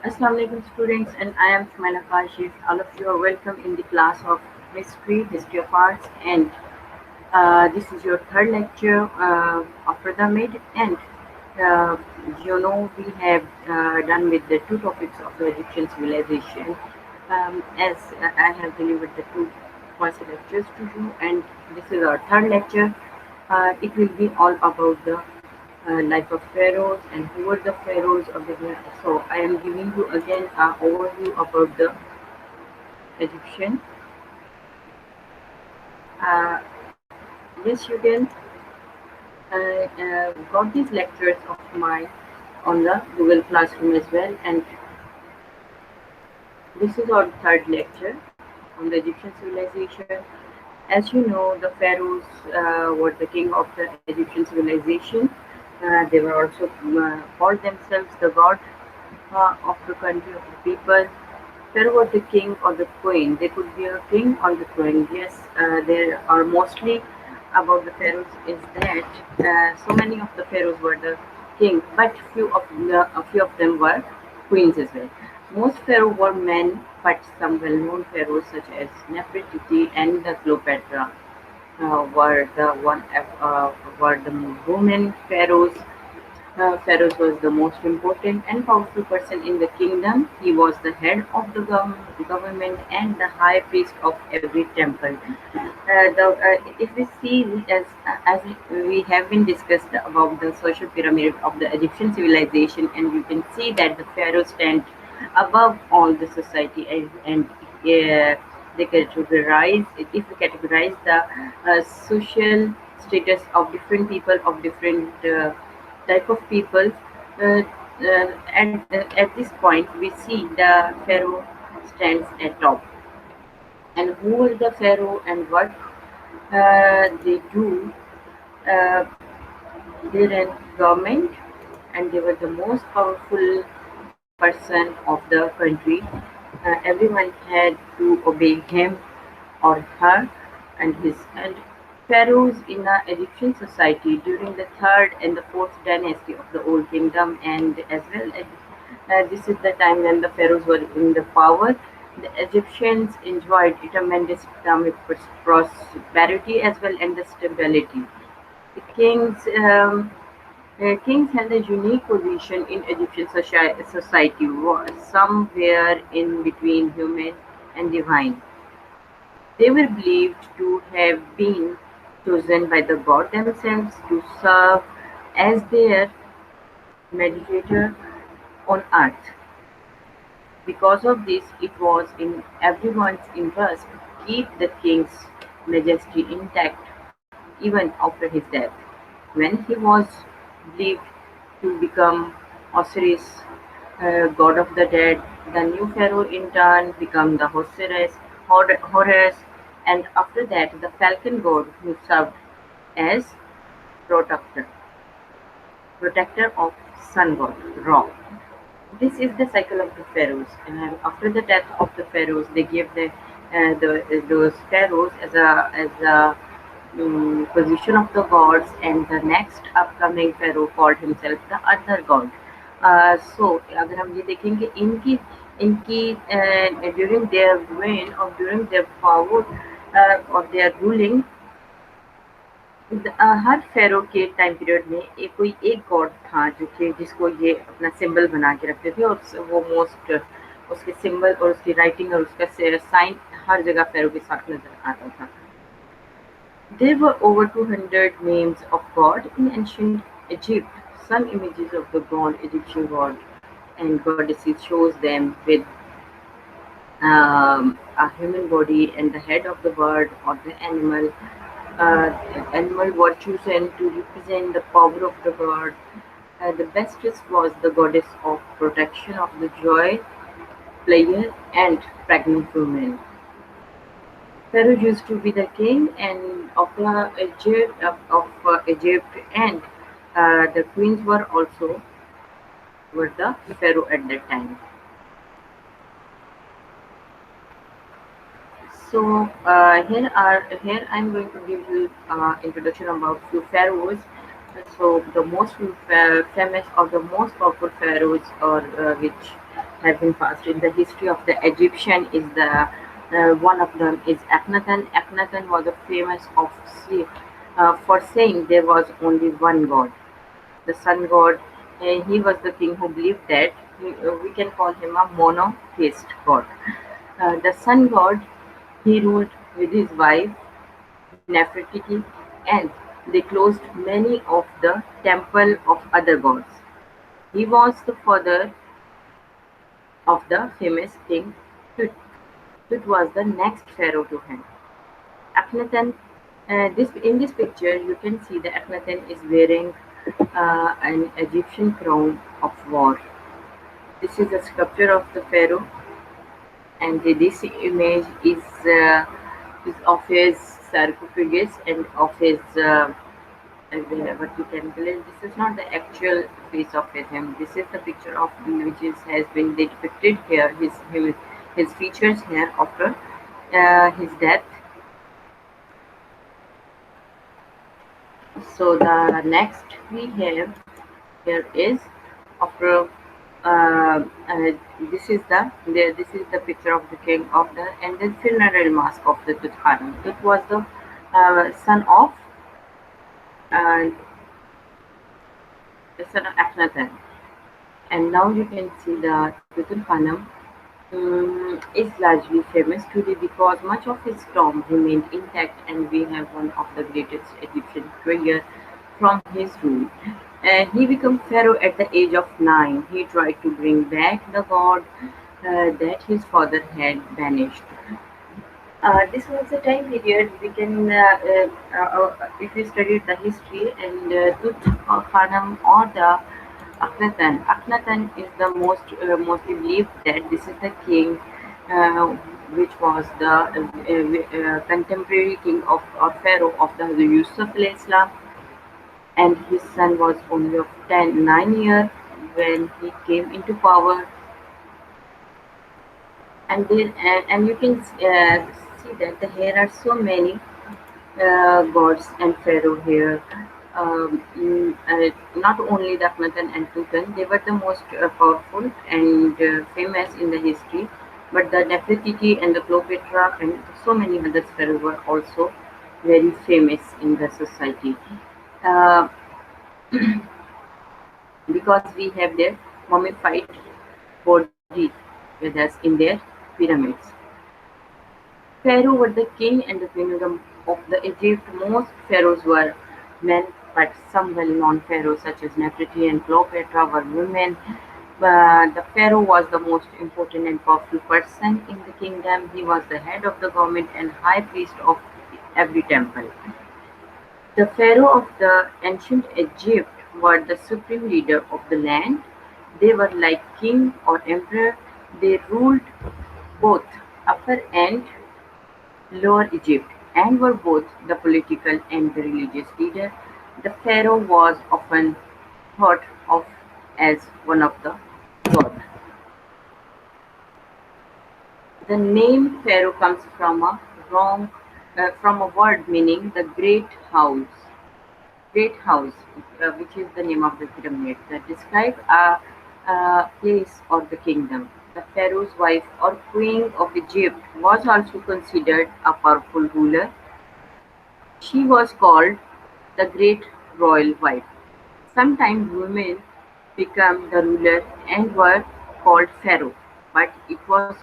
Assalamu alaikum students, and I am Shumyla Kashif. All of you are welcome in the class of History of Arts, and this is your third lecture of Pyramid. And uh, we have done with the two topics of the Egyptian civilization. As I have delivered the two first lectures to you, and this is our third lecture. It will be all about the life of pharaohs and who were the pharaohs of the world. So I am giving you again an overview about the Egyptian. Uh, yes, you can got these lectures of mine on the Google Classroom as well, and this is our third lecture on the Egyptian civilization. As you know, the pharaohs were the king of the Egyptian civilization. They were also called themselves the god of the country of the people. Pharaoh was the king or the queen. They could be a king or the queen. Yes, there are mostly about the pharaohs is that so many of the pharaohs were the king, but a few of them were queens as well. Most pharaohs were men, but some well-known pharaohs such as Nefertiti and the Cleopatra were the were the women pharaohs. Pharaoh was the most important and powerful person in the kingdom. He was the head of the government and the high priest of every temple. If we see as we have been discussed about the social pyramid of the Egyptian civilization, and you can see that the pharaoh stand above all the society, and they categorize if we categorize the social status of different people of different type of people. At this point, we see the pharaoh stands at top, and who are the pharaoh and what they do. Uh, they ran government, and they were the most powerful person of the country. Everyone had to obey him or her and pharaohs in the Egyptian society during the third and the fourth dynasty of the Old Kingdom, and as well as this is the time when the pharaohs were in the power. The Egyptians enjoyed a tremendous economic prosperity as well and the stability. The kings held a unique position in Egyptian society, was somewhere in between human and divine. They were believed to have been chosen by the god themselves to serve as their mediator on earth. Because of this, it was in everyone's interest to keep the king's majesty intact even after his death. When he was believed to become Osiris, god of the dead, the new pharaoh in turn became the Horus, and after that the falcon god who served as protector, protector of sun god Ra. This is the cycle of the pharaohs, and after the death of the pharaohs, they gave those pharaohs as a position of the gods, and the next upcoming pharaoh called himself the other god. So अगर हम ये देखेंगे इनकी इनकी during their reign or during their power or their ruling, हर फेरो के time period में एक कोई एक गॉड था जो कि जिसको ये अपना सिंबल बना के रखते थे, और वो मोस्ट उसके सिंबल और उसकी राइटिंग और उसका साइन हर जगह फेरो के साथ नजर आता था. There were over 200 names of God in ancient Egypt. Some images of the god Egyptian god and goddesses shows them with a human body and the head of the bird or the animal. Animal were chosen to represent the power of the god. The bestest was the goddess of protection of the joy, pleasure, and pregnant women. Pharaoh used to be the king and of Egypt, and the queens were the pharaoh at that time. So here I'm going to give you introduction about few pharaohs. So the most famous or the most powerful pharaohs, or which have been passed in the history of the Egyptian is the one of them is Akhenaten. Akhenaten was a famous for saying there was only one God, the sun god. He was the king who believed that we can call him a monotheist god. The sun god, he ruled with his wife Nefertiti, and they closed many of the temple of other gods. He was the father of the famous king Tut. Tut was the next pharaoh to him. Akhenaten, this in this picture you can see that Akhenaten is wearing an Egyptian crown of war. This is a sculpture of the pharaoh, and this image is of his sarcophagus and of his what you can believe. This is not the actual face of him. This is the picture of which has been depicted here. His features here after his death. So the next we have here is after this is this is the picture of the king of the and the funeral mask of the Tutankhamun. Tut was the son of uh, Akhenaten, and now you can see the Tutankhamun is largely famous today because much of his tomb remained intact, and we have one of the greatest Egyptian warrior from his rule. He became pharaoh at the age of 9. He tried to bring back the god that his father had banished. This was a time period we can, if we studied the history and Tutankhamun or the Akhenaten. Akhenaten is the mostly believed that this is the king, uh, which was the contemporary king of or pharaoh of the Yusuf alayhi salam, and his son was only of 9 years when he came into power. And you can see that here are so many gods and pharaoh here. Not only the Akhenaten and Tutankhamun, they were the most powerful and famous in the history, but the Nefertiti and the Cleopatra and so many other pharaohs were also very famous in the society. Uh, because we have their mummified body with us in their pyramids. Pharaoh were the king and the queen of the Egypt. Most pharaohs were men, but some well-known pharaohs such as Nefertiti and Cleopatra were women. The pharaoh was the most important and powerful person in the kingdom. He was the head of the government and high priest of every temple. The pharaoh of the ancient Egypt were the supreme leader of the land. They were like king or emperor. They ruled both Upper and Lower Egypt and were both the political and the religious leader. The pharaoh was often thought of as one of the gods. The name pharaoh comes from a word meaning the great house, which is the name of the pyramid, that describe a place or the kingdom. The pharaoh's wife or queen of Egypt was also considered a powerful ruler. She was called the great royal wife. Sometimes women became the ruler and were called pharaoh, but it was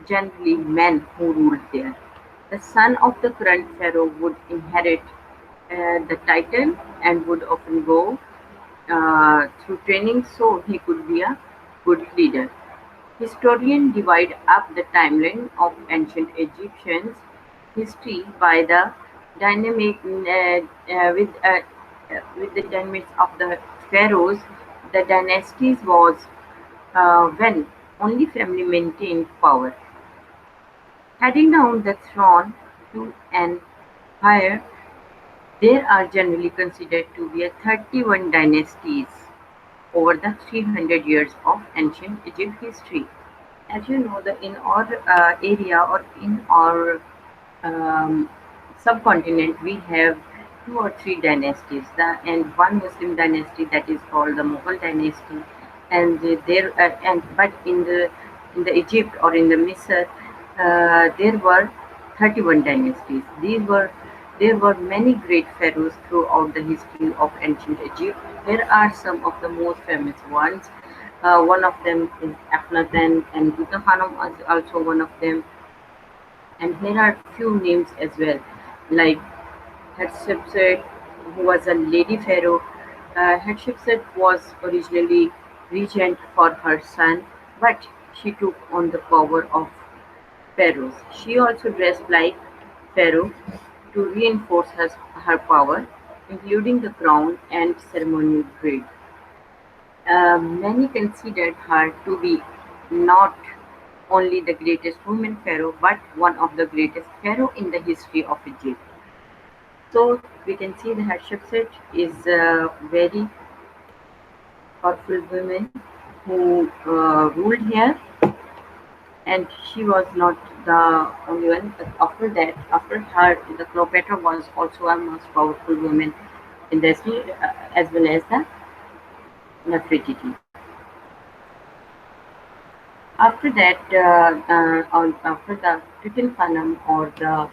generally men who ruled there. The son of the current pharaoh would inherit the title and would often go through training so he could be a good leader. Historians divide up the timeline of ancient Egyptian history by the dynamic with the dynamics of the pharaohs. The dynasties was when only family maintained power. Heading down the throne to an higher, there are generally considered to be a 31 dynasties over the 300 years of ancient Egypt history. As you know, in our area or in our um, subcontinent, we have two or three dynasties, and one Muslim dynasty that is called the Mughal dynasty, and there and but in the Egypt or in the Misr, there were 31 dynasties. These were There were many great pharaohs throughout the history of ancient Egypt. Here are some of the most famous ones. One of them is Akhenaten, and Tutankhamun is also one of them. And here are few names as well, like Hatshepsut, who was a lady pharaoh. Hatshepsut was originally regent for her son, but she took on the power of pharaohs. She also dressed like pharaoh to reinforce her power, including the crown and ceremonial braid. Many considered her to be not only the greatest woman pharaoh, but one of the greatest pharaoh in the history of Egypt. So we can see the Hatshepsut is a very powerful woman who ruled here, and she was not the only one. But after that, after her, the Cleopatra was also a most powerful woman in the history, as well as the Nefertiti. After that, after the Tutankhamun or the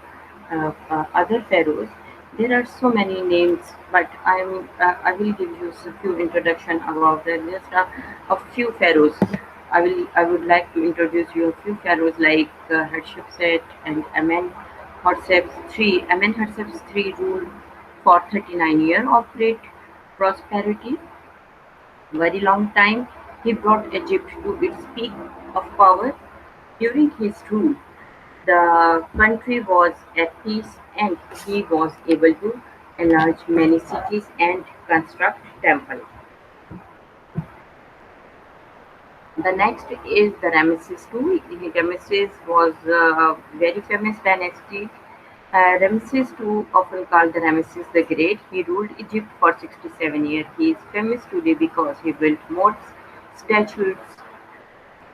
other pharaohs, there are so many names, but I will give you a few introduction about the just a few pharaohs. I would like to introduce you a few pharaohs like Hatshepsut and Amenhotep III. Amenhotep III ruled for 39 years of great prosperity, very long time. He brought Egypt to its peak of power. During his rule, the country was at peace and he was able to enlarge many cities and construct temples. The next is the Ramesses II. Ramesses was a very famous dynasty. Ramesses II, often called the Ramesses the Great, he ruled Egypt for 67 years. He is famous today because he built more statues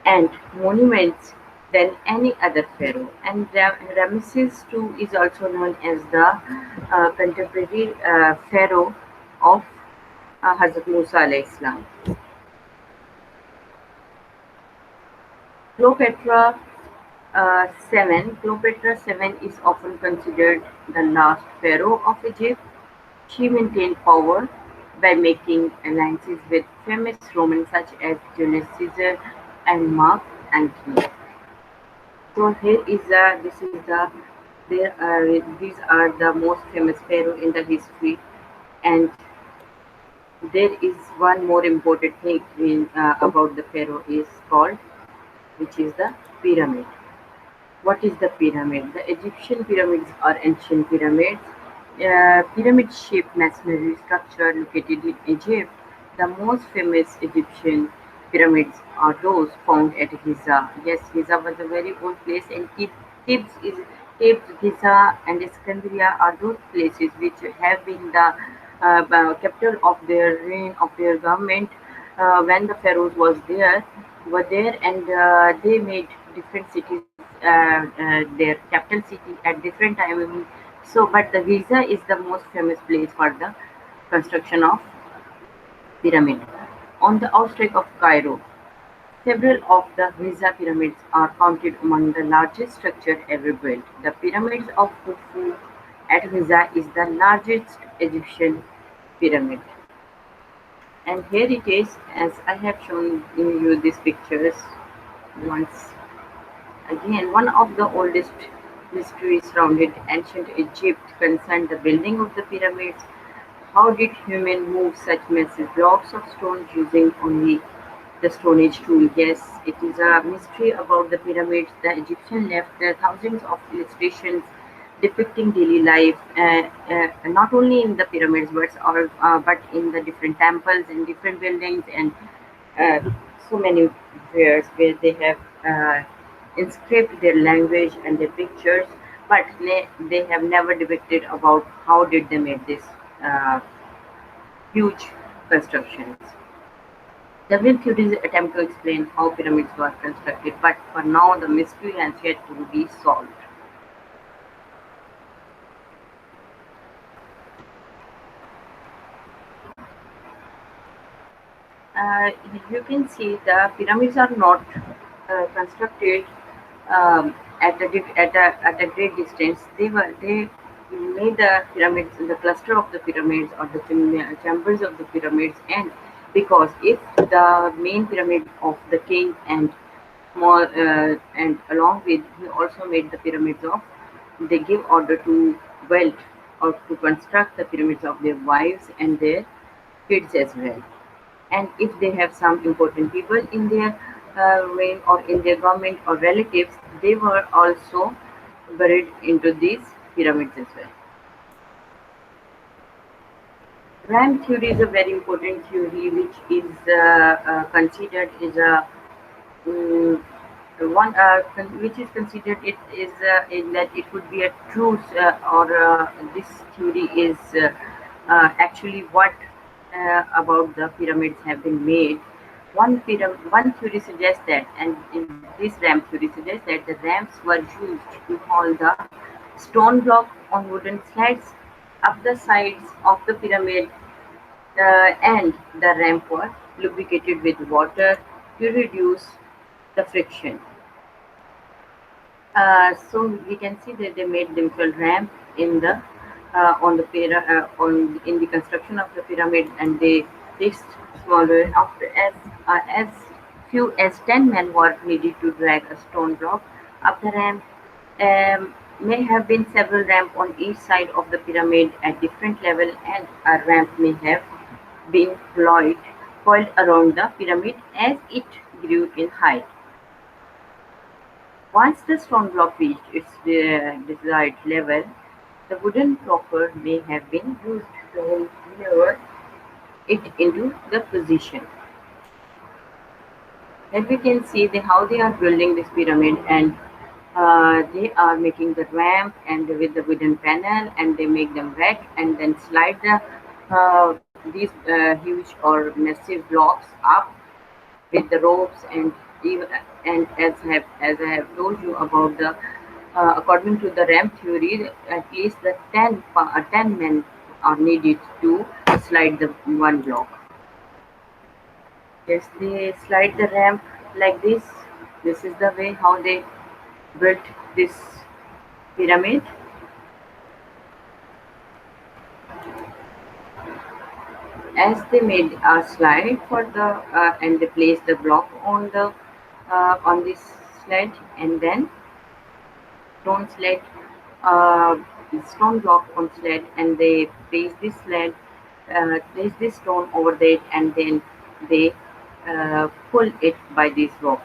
and monuments than any other pharaoh. And Ramesses II is also known as the contemporary pharaoh of Hazrat Musa alayhi salam. Cleopatra Cleopatra VII is often considered the last pharaoh of Egypt. She maintained power by making alliances with famous Romans such as Julius Caesar and Mark Antony. So here is the this is the there are these are the most famous pharaoh in the history, and there is one more important thing about the pharaoh is called, which is the pyramid. What is the pyramid? The Egyptian pyramids are ancient pyramids, pyramid-shaped masonry structure located in Egypt. The most famous Egyptian pyramids are those found at Giza. Yes, Giza was a very old place, and Thebes is Thebes, Giza, and Iskandria are those places which have been the capital of their reign of their government when the pharaohs was there were there, and they made different cities their capital city at different time. So, but the Giza is the most famous place for the construction of pyramid. On the outskirts of Cairo, several of the Giza pyramids are counted among the largest structures ever built. The pyramids of Khufu at Giza is the largest Egyptian pyramid. And here it is, as I have shown you these pictures once again. One of the oldest mysteries surrounding ancient Egypt concerned the building of the pyramids. How did humans move such massive blocks of stone using only the Stone Age tool? Yes, it is a mystery about the pyramids. The Egyptians left there thousands of illustrations depicting daily life, not only in the pyramids, but in the different temples and different buildings, and uh, so many where they have inscribed their language and their pictures, but they have never depicted about how did they make this uh, huge constructions. Several theories attempt to explain how pyramids were constructed, but for now the mystery has yet to be solved. uh, you can see the pyramids are not constructed at a great distance. They made the pyramids, the cluster of the pyramids or the chambers of the pyramids, and because if the main pyramid of the king and small and along with he also made the pyramids of, they give order to build or to construct the pyramids of their wives and their kids as well. And if they have some important people in their reign or in their government or relatives, they were also buried into these pyramids as well. Ram theory is a very important theory which is considered is a mm, one which is considered it is in that it could be a truth or this theory is actually what about the pyramids have been made. One theory suggests that, and in this ram theory suggests that the ramps were used to haul the stone block on wooden sleds up the sides of the pyramid, and the ramp was lubricated with water to reduce the friction. So we can see that they made themselves ramp in the on the on in the construction of the pyramid, and they fixed smaller after as few as 10 men were needed to drag a stone block up the ramp. May have been several ramps on each side of the pyramid at different level, and a ramp may have been coiled around the pyramid as it grew in height. Once the stone block reached its desired level, the wooden proper may have been used to lower it into the position. And we can see how they are building this pyramid, and they are making the ramp and with the wooden panel, and they make them wet and then slide these huge or massive blocks up with the ropes, and even and as I have told you about the according to the ramp theory, at least the 10 men are needed to slide the one block. Yes, they slide the ramp like this. This is the way how they built this pyramid. As they made a slide for the and they placed the block on this sled, and then stone sled, uh, stone block on sled, and they place this stone over it, and then they pull it by this rope.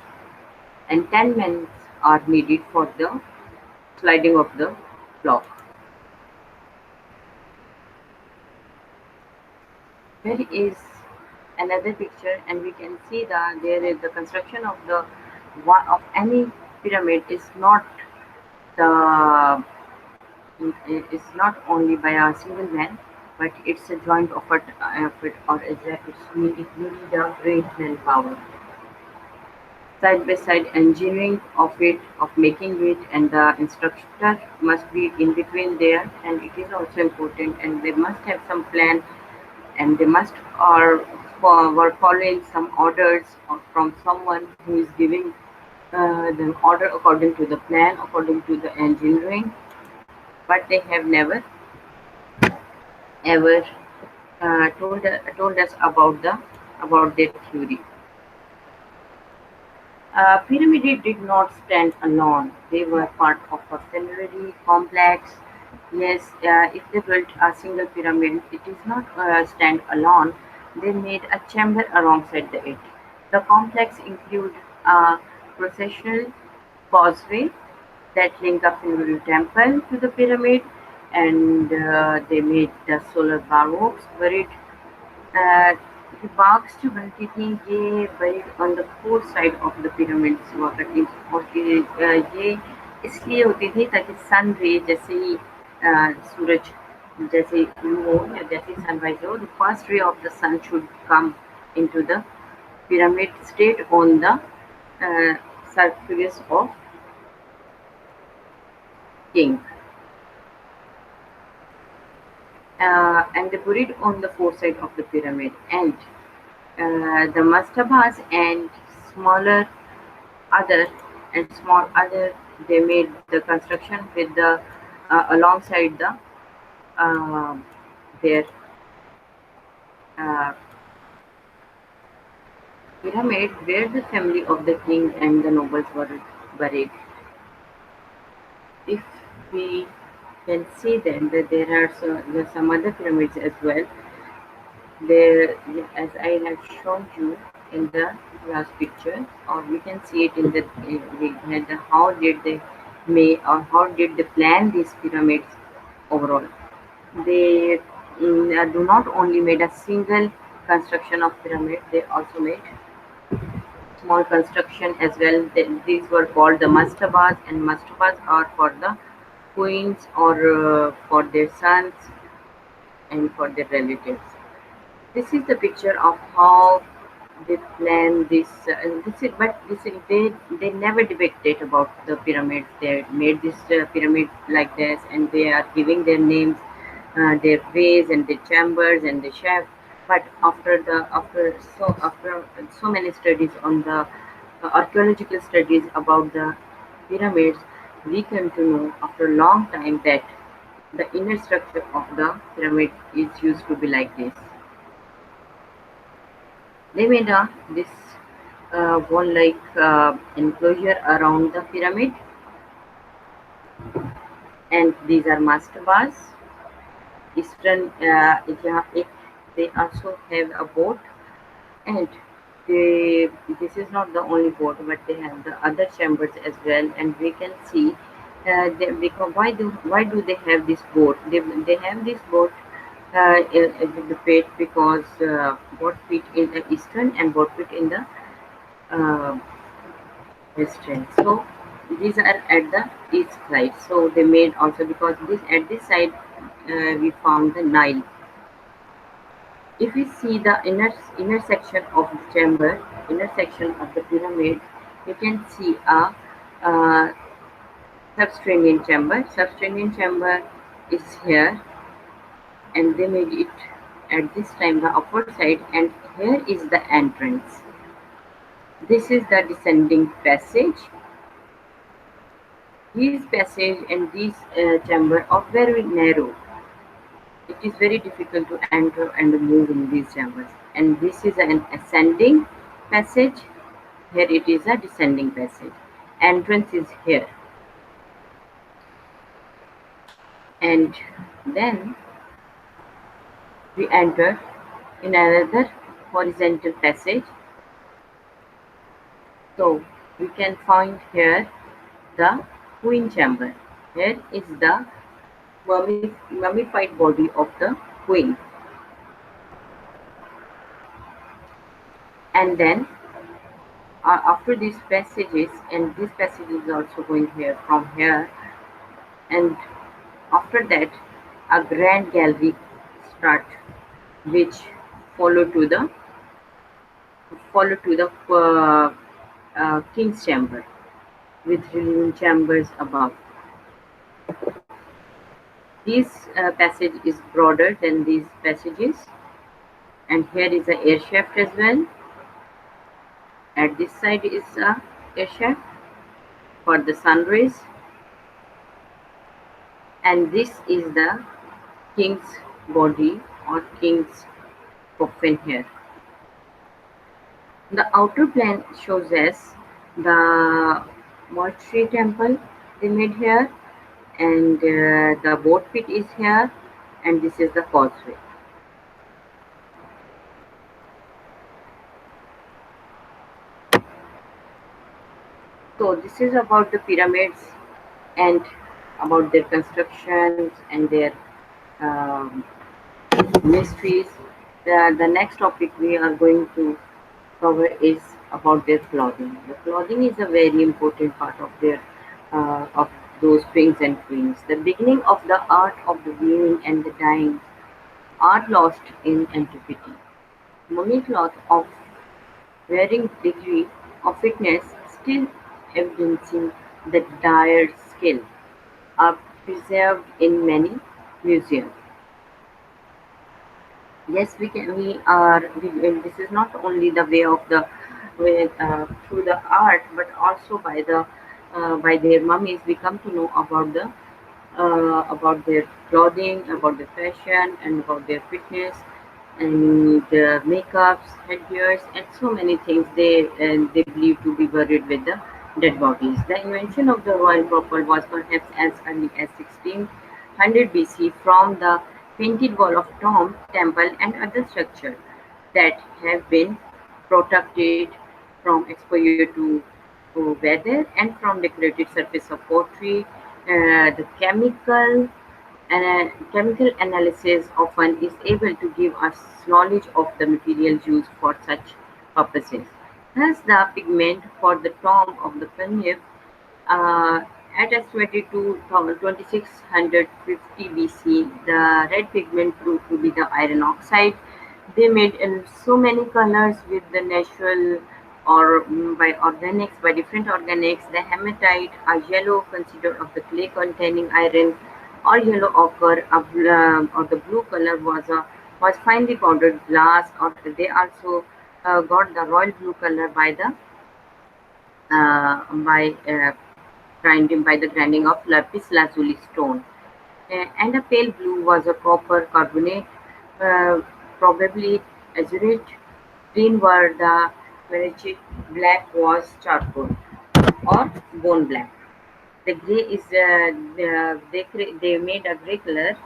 And 10 men are needed for the sliding of the block. There is another picture, and we can see that there is the construction of the one of any pyramid is not the is not only by a single man, but it's a joint effort, or is that it needs a great manpower. Side by side engineering of making it, and the instructor must be in between there, and it is also important, and they must have some plan, and they must or were following some orders from someone who is giving them order according to the plan, according to the engineering, but they have never ever told us about their theory. Pyramids did not stand alone. They were part of a similarly complex. Yes, if they built a single pyramid, it is not stand alone. They made a chamber alongside it. The complex include a processional causeway that link the funeral temple to the pyramid, and they made the solar barracks buried the barks to बनती थी ये buried on the four side of the pyramids हुआ करती और ये इसलिए होती थी ताकि सन रे जैसे ही सूरज जैसे glue हो या जैसे sunrise हो, the first ray of the sun should come into the pyramid straight on the surface of king, and they buried on the four side of the pyramid, and The mastabas and smaller other small other, they made the construction with the alongside the uh, their uh, pyramid where the family of the king and the nobles were buried. If we can see then that there are some other pyramids as well. There, as I have shown you in the last picture, or we can see it in how did they make or how did they plan these pyramids overall. They do not only made a single construction of pyramid, they also made small construction as well. These were called the mastabas, and mastabas are for the queens or for their sons and for their relatives. This is the picture of how they plan this. They never debated about the pyramids. They made this pyramid like this, and they are giving their names, their ways, and their chambers and the chef. But after so many studies on the archaeological studies about the pyramids, we came to know after a long time that the inner structure of the pyramid is used to be like this. They made this wall-like enclosure around the pyramid, and these are mastabas. Eastern, they also have a boat, and they, this is not the only boat, but they have the other chambers as well. And we can see because why do they have this boat? They have this boat with the pit because boat pit in the eastern and boat pit in the uh, western. So these are at the east side. So they made also because this at this side we found the Nile. If we see the inner section of the chamber, inner section of the pyramid, you can see a uh, subterranean chamber. Subterranean chamber is here, and they made it at this time the upper side, and here is the entrance. This is the descending passage. These passage and these chamber are very narrow. It is very difficult to enter and move in these chambers. And this is an ascending passage. Here it is a descending passage. Entrance is here. And then we enter in another horizontal passage. So we can find here the queen chamber. Here is the mummified body of the queen. And then after these passages, and this passage is also going here from here, and after that a grand gallery start, which follow to the king's chamber with relieving chambers above. This passage is broader than these passages, and here is a air shaft as well. At this side is a air shaft for the sun rays, and this is the king's body or king's coffin here. The outer plan shows us the mortuary temple they made here, and the boat pit is here, and this is the causeway. So this is about the pyramids and about their constructions and their um, mysteries. The next topic we are going to cover is about their clothing. The clothing is a very important part of their of those kings and queens. The beginning of the art of the weaving and the dyeing, art lost in antiquity. Mummy cloth of varying degree of fitness, still evidencing the dyer's skill, are preserved in many museums. Yes, we can. We are. This is not only the way of the way through the art, but also by their mummies. We come to know about their clothing, about their fashion, and about their fitness, and makeups, headgears, and so many things they believe to be buried with the dead bodies. The invention of the royal purple was perhaps as early as 1600 BC from the painted wall of tomb, temple, and other structures that have been protected from exposure to weather and from decorated surface of pottery. The chemical analysis often is able to give us knowledge of the materials used for such purposes. Thus, the pigment for the tomb of the Punic uh, at estimated to 2650 BC, the red pigment proved to be the iron oxide. They made in so many colors with the natural or by organics, by different organics. The hematite, a yellow considered of the clay containing iron, or yellow ochre, or the blue color was finely powdered glass, or they also got the royal blue color by grinding by the grinding of lapis lazuli stone. And a pale blue was a copper carbonate, uh, probably azurite. Green were the veracid, black was charcoal or bone black. The grey is they made a grey color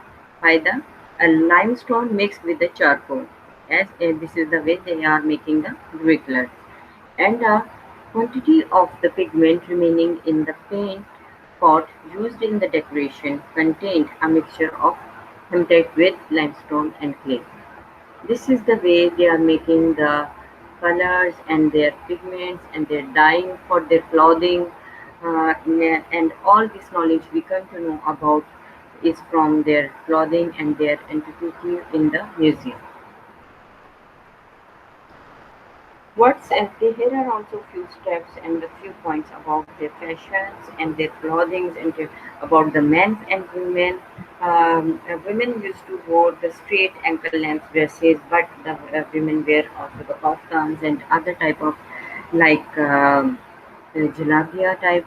by the limestone mixed with the charcoal. As this is the way they are making the grey color, and a quantity of the pigment remaining in the paint pot used in the decoration contained a mixture of hematite with limestone and clay. This is the way they are making the colors and their pigments and their dyeing for their clothing, and all this knowledge we come to know about is from their clothing and their antiquity in the museum. What's here are also few steps and a few points about their fashions and their clothing and about the men and women. Women used to wear the straight ankle length dresses, but the women wear also the kaftans and other type of like jalabia type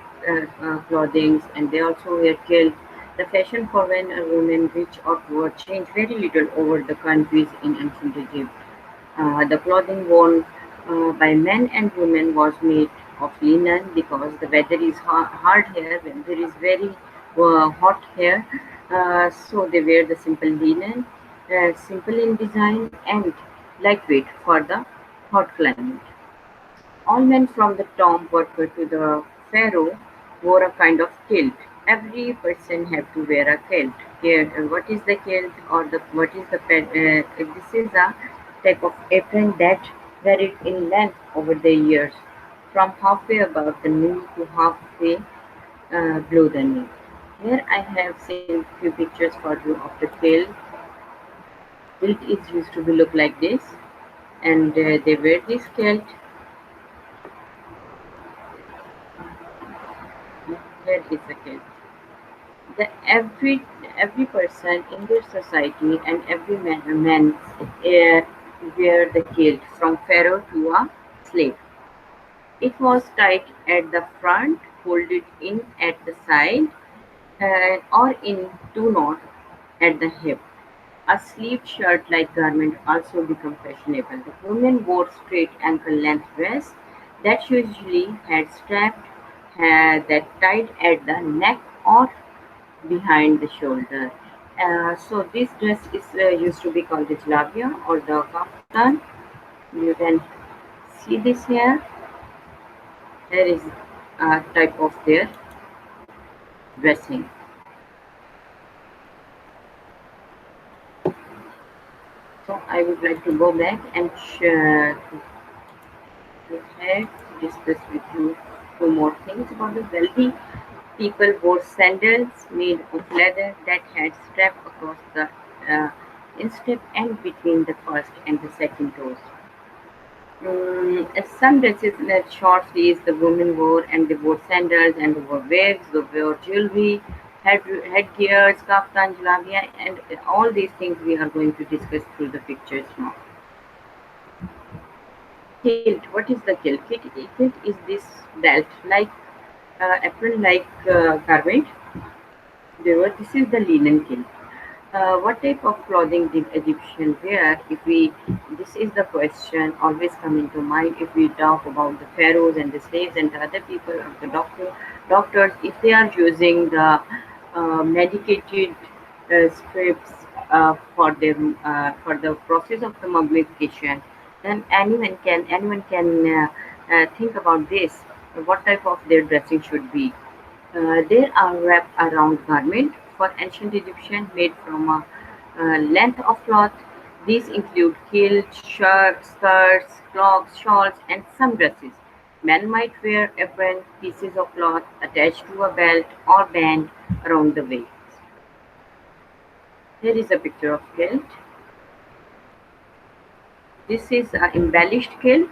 clothing, and they also wear kilt. The fashion for men and women, rich or poor, changed very little over the countries in ancient Egypt. The clothing worn by men and women was made of linen because the weather is hard here when there is very hot here. So they wear the simple linen, simple in design and lightweight for the hot climate. All men from the tomb worker to the pharaoh wore a kind of kilt. Every person have to wear a kilt. Here, what is the kilt or the what is the this is a type of apron that varied in length over the years, from halfway above the knee to halfway below the knee. Here I have seen few pictures for you of the kilt. Kilt is used to be look like this, and they wear this kilt. Here is the kilt. The every person in their society and every man wear the kilt from pharaoh to a slave. It was tied at the front, folded in at the side, or in two knots at the hip. A sleeved shirt-like garment also became fashionable. The women wore straight ankle-length dress that usually had straps that tied at the neck or behind the shoulder. So this dress is used to be called the jalabia or the kaftan. You can see this here. Here is a type of their dressing. So I would like to go back and to discuss with you two more things about the wealthy people wore sandals made of leather that had straps across the instep and between the first and the second toes. Some dresses had short sleeves the women wore, and they wore sandals and they wore wigs, they wore jewelry, headgears, kaftan, jalabia, and all these things we are going to discuss through the pictures now. Kilt. What is the kilt? Kilt is this belt, like apron, like garment. This is the linen kilt. What type of clothing did Egyptian wear? If we, this is the question always come into mind if we talk about the pharaohs and the slaves and the other people or the doctors, if they are using the medicated strips for the process of the mummification, then anyone can think about this. What type of their dressing should be? There are wrapped around garment for ancient Egyptian made from a length of cloth. These include kilts, shirts, skirts, cloaks, shawls, and some dresses. Men might wear apron, pieces of cloth attached to a belt or band around the waist. Here is a picture of kilt. This is an embellished kilt.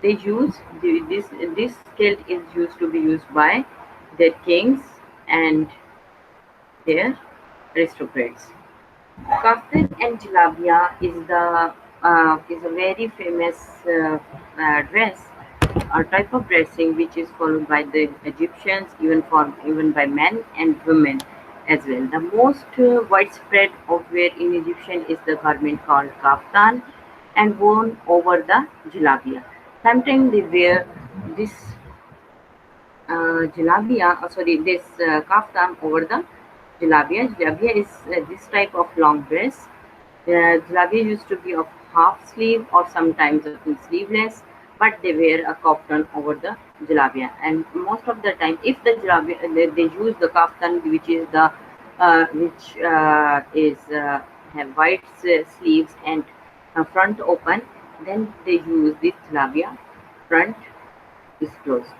They use this kilt is used to be used by their kings and their aristocrats. Kaftan and jalabia is a very famous dress or type of dressing which is followed by the Egyptians, even by men and women as well. The most widespread of wear in Egyptian is the garment called kaftan and worn over the jalabia. Sometimes they wear this this kaftan over the jalabia. Jalabia is this type of long dress. Jalabia used to be of half sleeve or sometimes of sleeveless, but they wear a kaftan over the jalabia. And most of the time, if the jalabia they use the kaftan, which is the which is have white sleeves and front open, then they use this jalabia. Front is closed.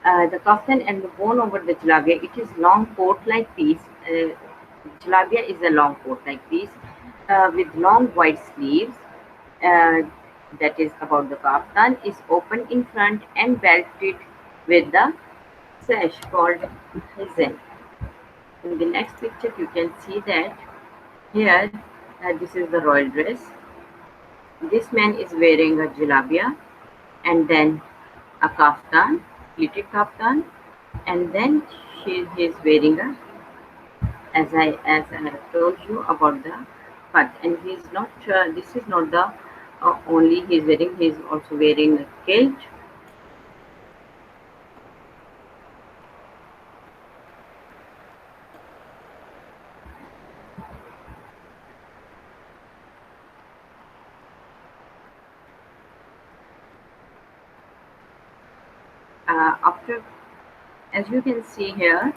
The kaftan and the bone over the jalabia, it is long coat-like piece. Jalabia is a long coat-like piece with long wide sleeves. Uh, that is about the kaftan is open in front and belted with the sash called hizan. In the next picture, you can see that here this is the royal dress. This man is wearing a jalabia and then a kaftan, pleated kaftan, and then he is wearing a as I have told you about the cut, and he is not this is not the only he is wearing, he is also wearing a kilt. After, as you can see here,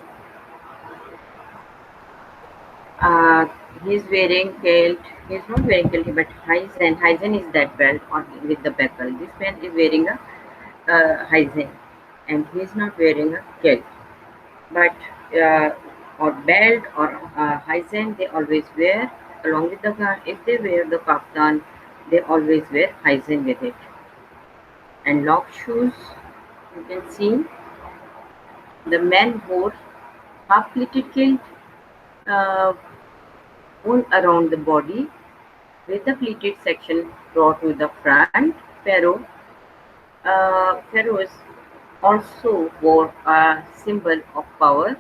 uh, he is wearing kilt. He is not wearing kilt, but Hyzen is that belt on with the buckle. This man is wearing a Hyzen, and he is not wearing a kilt. But uh, or belt or hyzen they always wear along with the gun. If they wear the kaftan, they always wear hyzen with it. And lock shoes, you can see the men wore half pleated kilt uh, worn around the body with the pleated section brought to the front. Pharaohs also wore a symbol of power,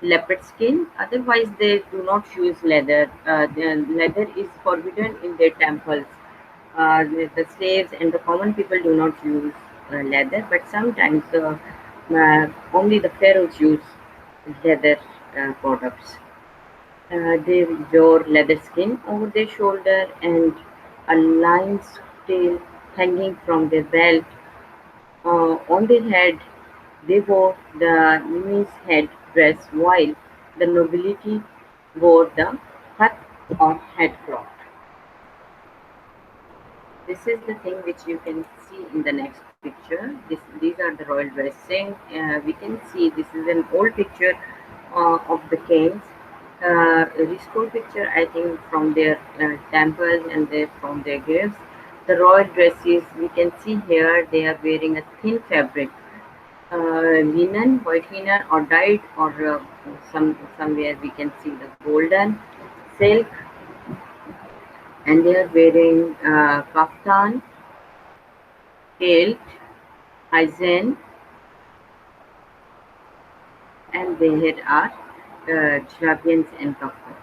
leopard skin. Otherwise, they do not use leather. The leather is forbidden in their temples. The slaves and the common people do not use leather, but sometimes only the pharaohs use leather products. They wore leather skin over their shoulder and a lion's tail hanging from their belt. On their head, they wore the Nimis head dress while the nobility wore the hat or headcloth. This is the thing which you can see in the next picture. These are the royal dressing. We can see this is an old picture of the kings. Restored picture, I think, from their temples and from their graves. The royal dresses we can see here, they are wearing a thin fabric linen, white linen, or dyed, or somewhere we can see the golden silk, and they are wearing kaftan, kilt, hijab, and they had are jalabians and kaftan.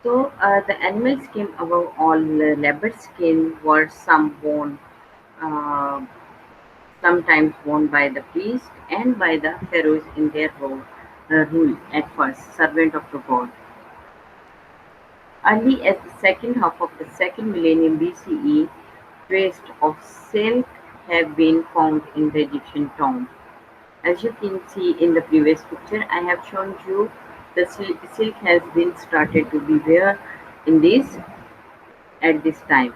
So the animal skin above all, leopard skin were uh, sometimes worn by the priest and by the pharaohs in their rule at first, servant of the god. Early as the second half of the second millennium BCE, traces of silk have been found in the Egyptian tomb. As you can see in the previous picture, I have shown you the silk has been started to be wear in this at this time.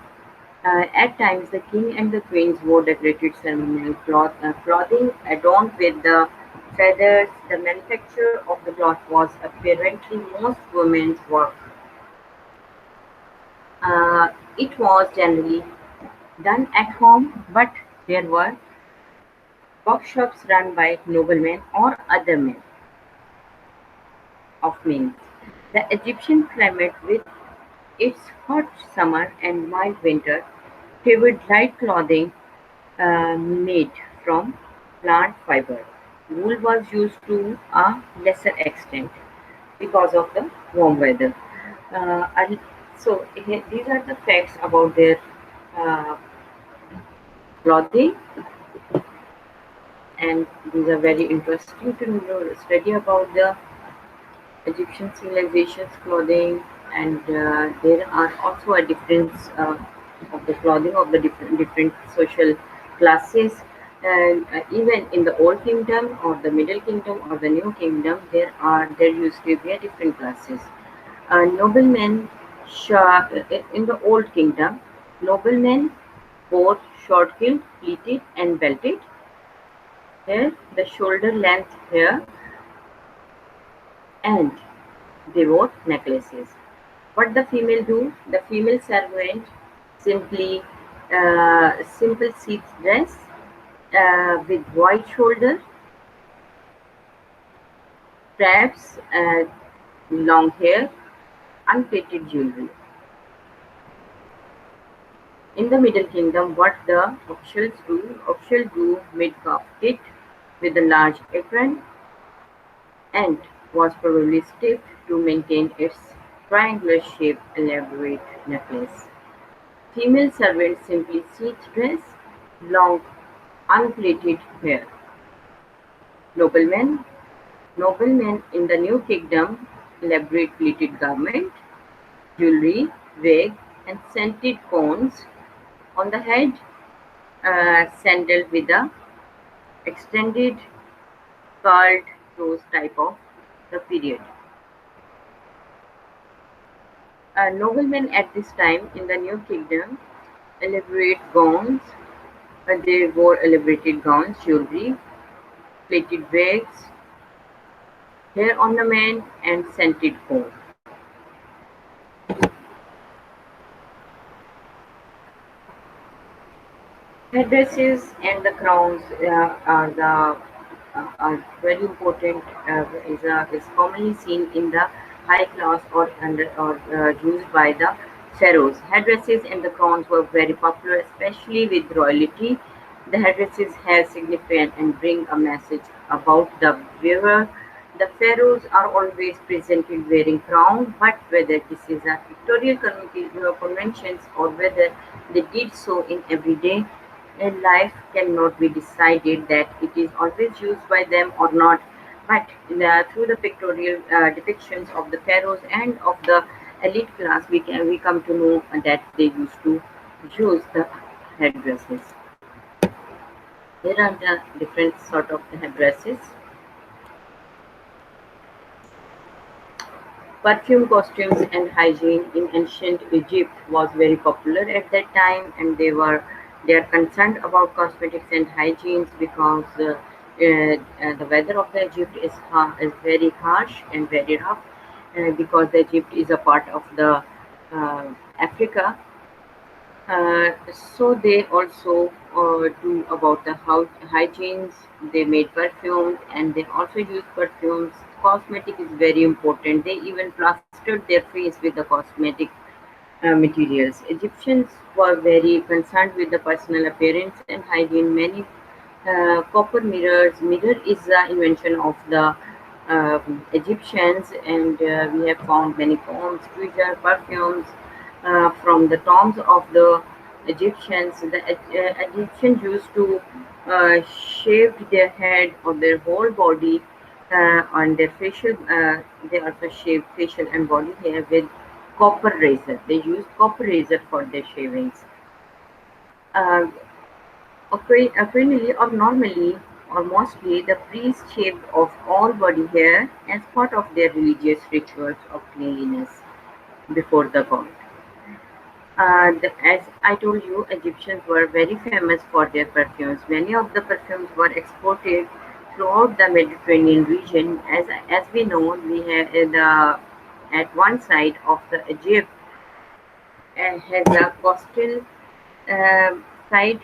At times, the king and the queens wore decorated ceremonial clothing adorned with the feathers. The manufacture of the cloth was apparently most women's work. Uh, it was generally done at home, but there were workshops run by noblemen or other men of means. The Egyptian climate, with its hot summer and mild winter, favored light clothing made from plant fiber. Wool was used to a lesser extent because of the warm weather. And so these are the facts about their uh, clothing, and these are very interesting to study about the Egyptian civilization's clothing, and there are also a difference of the clothing of the different social classes. And even in the old kingdom or the middle kingdom or the new kingdom, there used to be a different classes. Noblemen, in the old kingdom, noblemen wore short kilt, pleated and belted hair, the shoulder length hair, and they wore necklaces. What the female do? The female servant simply simple silk dress with wide shoulder, straps, long hair, unplated jewelry. In the Middle Kingdom, what the officials do mid-calf kit with a large apron and was probably stiff to maintain its triangular-shaped elaborate necklace. Female servants simply silk dress, long unplaited hair. Noblemen, noblemen in the New Kingdom, elaborate pleated garment, jewelry, wig, and scented cones on the head, sandal with a extended curled toes type of the period. Noblemen at this time in the New Kingdom, elaborate gowns, they wore elaborated gowns, jewelry, plated wigs, hair ornament, and scented comb. Headdresses and the crowns are very important. Is commonly seen in the high class or used by the pharaohs. Headdresses and the crowns were very popular, especially with royalty. The headdresses have significance and bring a message about the wearer. The pharaohs are always presented wearing crown, but whether this is a pictorial conventions or whether they did so in everyday life cannot be decided that it is always used by them or not. But through the pictorial depictions of the pharaohs and of the elite class, we come to know that they used to use the headdresses. Here are the different sort of headdresses. Perfume, costumes, and hygiene in ancient Egypt was very popular at that time, and they are concerned about cosmetics and hygienes because the weather of the Egypt is very harsh and very rough because the Egypt is a part of the Africa, So they also do about the house hygienes. They made perfumes and they also use perfumes. Cosmetic is very important. They even plastered their face with the cosmetic materials. Egyptians were very concerned with the personal appearance and hygiene. Many copper mirrors. Mirror is the invention of the Egyptians, and we have found many poems, tweezers, perfumes from the tombs of the Egyptians. The Egyptians used to shave their head or their whole body on their facial. They also shave facial and body hair with copper razor. They used copper razor for their shavings. Uh, Occasionally or normally or mostly, the priests shaved off all body hair as part of their religious rituals of cleanliness before the god. As I told you, Egyptians were very famous for their perfumes. Many of the perfumes were exported throughout the Mediterranean region. As we know, we have the at one side of the Egypt has a coastal side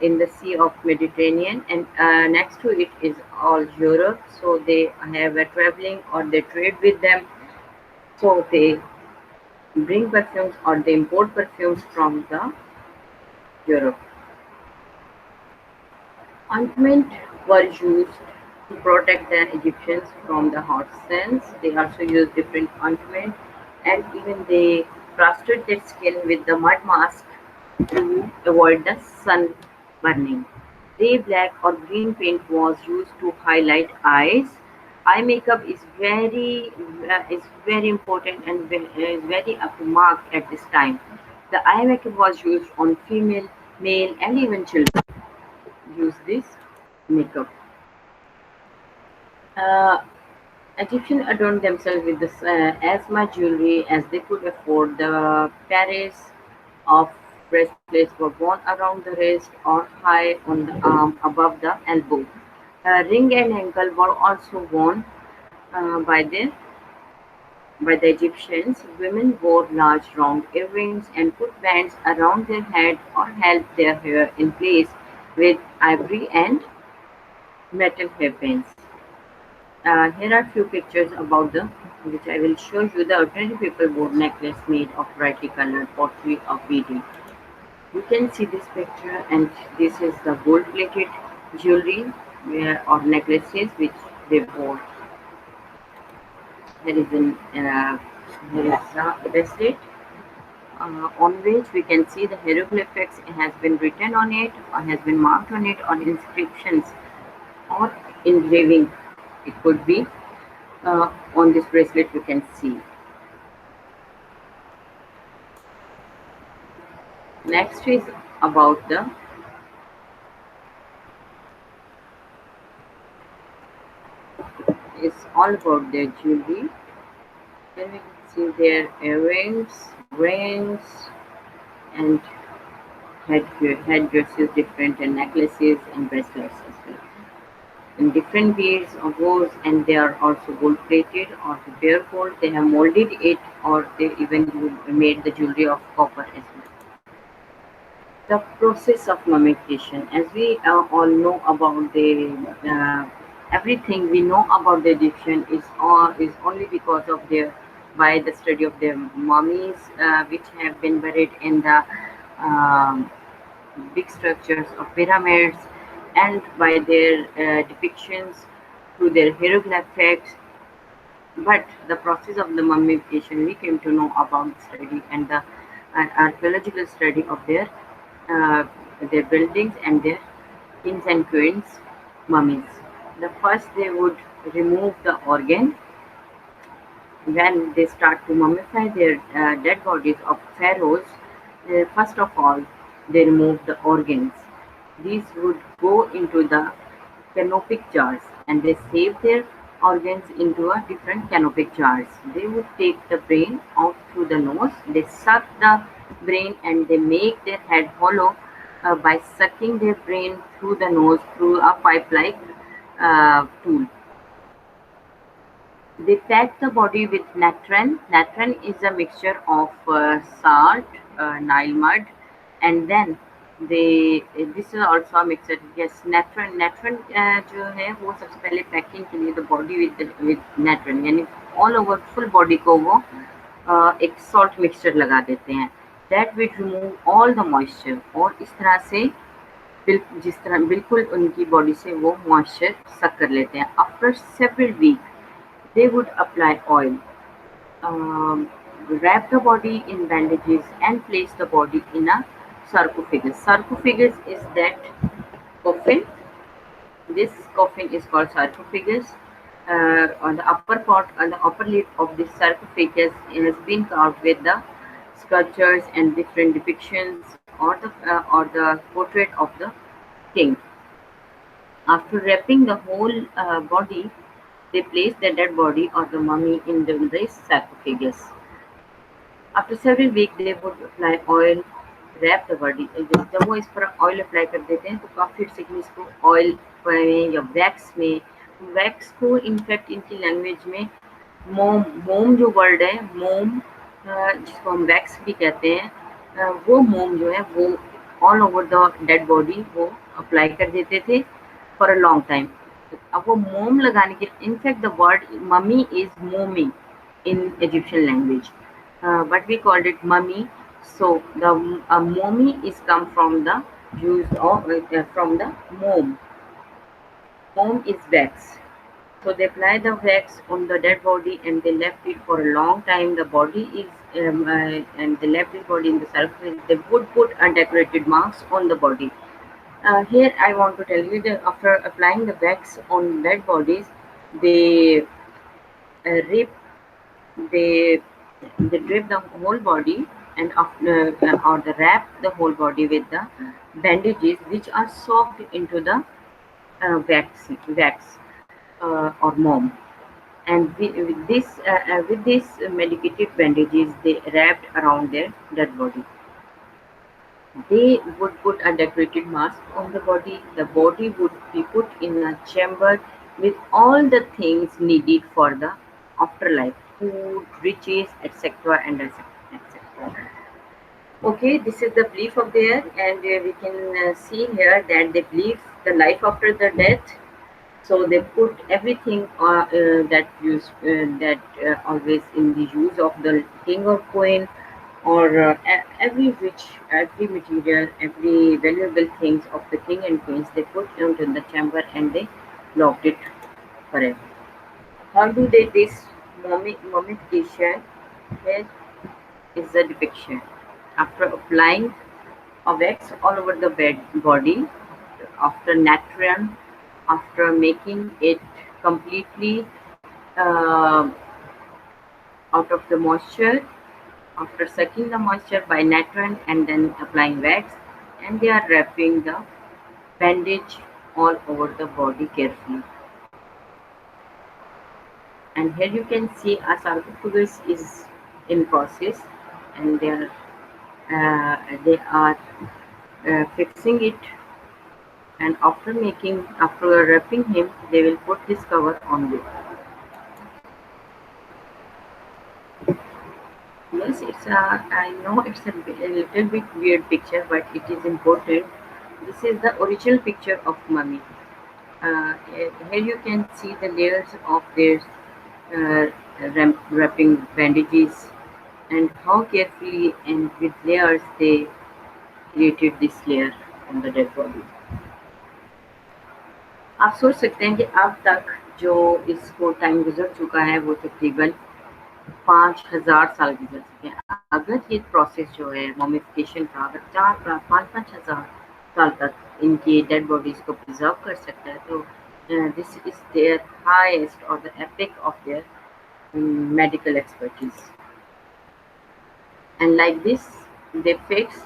in the Sea of Mediterranean, and next to it is all Europe. So they have a traveling or they trade with them. So they bring perfumes or they import perfumes from the Europe. Ointment were used to protect the Egyptians from the hot suns. They also used different ointment, and even they plastered their skin with the mud mask to avoid the sun burning. Gray, black, or green paint was used to highlight eyes. Eye makeup is very important and is very up to mark at this time. The eye makeup was used on female, male, and even children use this makeup. Uh, Egyptians adorned themselves with as much jewelry as they could afford. The Paris of bracelets were worn around the wrist or high on the arm above the elbow. Ring and ankle were also worn uh, by the by the Egyptians. Women wore large round earrings and put bands around their head or held their hair in place with ivory and metal hairpins. Here are few pictures about the which I will show you. The ordinary people wore necklace made of brightly colored pottery of beading. You can see this picture, and this is the gold-plated jewelry or necklaces which they wore. Here is an here is a bracelet on which we can see the hieroglyphics has been written on it or has been marked on it, or inscriptions or engraving. It could be on this bracelet. You can see. Next is about the is all about their jewelry. Here we can see their earrings, rings, and headdresses different, and necklaces and bracelets as well. In different beads or gold, and they are also gold plated or bare gold. They have molded it, or they even made the jewelry of copper as well. The process of mummification, as we all know about the everything we know about the Egyptian is only because of their by the study of their mummies, which have been buried in the um, big structures of pyramids, and by their depictions through their hieroglyphics. But the process of the mummification, we came to know about the study and the archaeological study of uh, their buildings and their kings and queens mummies. The first they would remove the organ when they start to mummify their dead bodies of pharaohs. First of all, they remove the organs. These would go into the canopic jars, and they save their organs into a different canopic jars. They would take the brain out through the nose. They suck the brain and they make their head hollow by sucking their brain through the nose through a pipe-like tool. They pack the body with natron. Natron is a mixture of salt, Nile mud, and then they this is also a mixer. Yes, natron जो है वो सबसे पहले packing के लिए the body with natron यानी all over full body को वो एक सॉल्ट मिक्सचर लगा देते हैं, that will remove all the moisture, और इस तरह से जिस तरह बिल्कुल उनकी बॉडी से वो मॉइस्चर सक कर लेते हैं. After several week they would apply oil, wrap the body in bandages and place the body in a sarcophagus. Sarcophagus is that coffin. This coffin is called sarcophagus. On the upper part, on the upper lid of this sarcophagus, it has been carved with the sculptures and different depictions, or the portrait of the king. After wrapping the whole body, they place the dead body or the mummy in the sarcophagus. After several week they would apply oil, wrap the body. जब वो इस पर oil apply कर देते हैं तो काफ़ी सिकली इसको ऑयल में या वैक्स में, वैक्स को इनफैक्ट इनकी लैंग्वेज में मोम, मोम जो वर्ड है मोम, जिसको हम वैक्स भी कहते हैं, वो मोम जो है वो all over the dead body वो अप्लाई कर देते थे फॉर अ लॉन्ग टाइम. अब वो मोम लगाने के, in fact the word mummy is मोमी in Egyptian language, but we called it mummy. So the mummy is come from the use of from the mom. Mom is wax. So they apply the wax on the dead body and they left it for a long time. The body is and they left the body in the sarcophagus. They would put undecorated marks on the body. Here I want to tell you that after applying the wax on dead bodies, they rip, they they drape the whole body, and after or they wrap the whole body with the bandages which are soaked into the wax or mom. And with these medicated bandages they wrapped around their dead body. They would put a decorated mask on the body. The body would be put in a chamber with all the things needed for the afterlife, food, riches, etc. and etc. Okay, this is the belief of there, and we can see here that they believe the life after the death. So they put everything that always in the use of the king or queen, or every material, every valuable things of the king and queens, they put into the chamber and they locked it forever. How do they this mummification? Here is the depiction. After applying a wax all over the body, after natron, after making it completely uh, out of the moisture, after sucking the moisture by natron and then applying wax, and they are wrapping the bandage all over the body carefully. And here you can see a sarcophagus is in process, and they are fixing it, and after wrapping him they will put his cover on it. Yes, I know it's a little bit weird picture, but it is important. This is the original picture of mummy. Here you can see the layers of their wrapping bandages, and how carefully and with layers they created this layer on the dead body. आप सोच सकते हैं कि अब तक जो इसको time गुजर चुका है वो तकरीबन 5000 साल गुजर चुके हैं. अगर ये प्रोसेस जो है मोमिफिकेशन का अगर 5-5 हजार साल तक इनकी डेड बॉडीज को प्रिजर्व कर सकता है, तो दिस इज देयर हाईएस्ट और the epic of their medical expertise. And like this they fix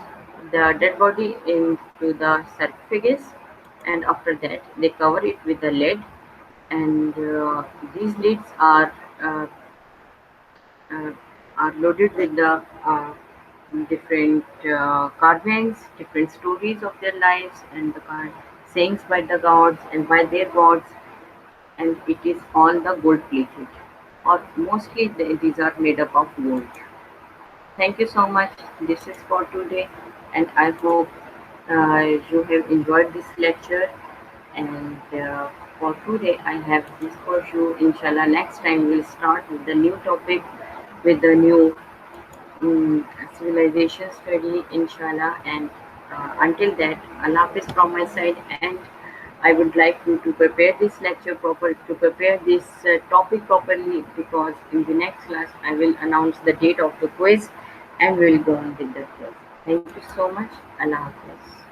the dead body into the sarcophagus, and after that they cover it with the lid, and these lids uh, are loaded with the different carvings, different stories of their lives, and the sayings by the gods and by their gods, and it is all the gold plated, or mostly these are made up of gold. Thank you so much. This is for today. and I hope you have enjoyed this lecture. And for today, I have this for you. Inshallah, next time we'll start with the new topic, with the new civilization study, inshallah. And until that, Allah Hafiz from my side. And I would like you to prepare this lecture proper, to prepare this topic properly, because in the next class I will announce the date of the quiz and we will go on with the quiz. Thank you so much. Allah Hafiz.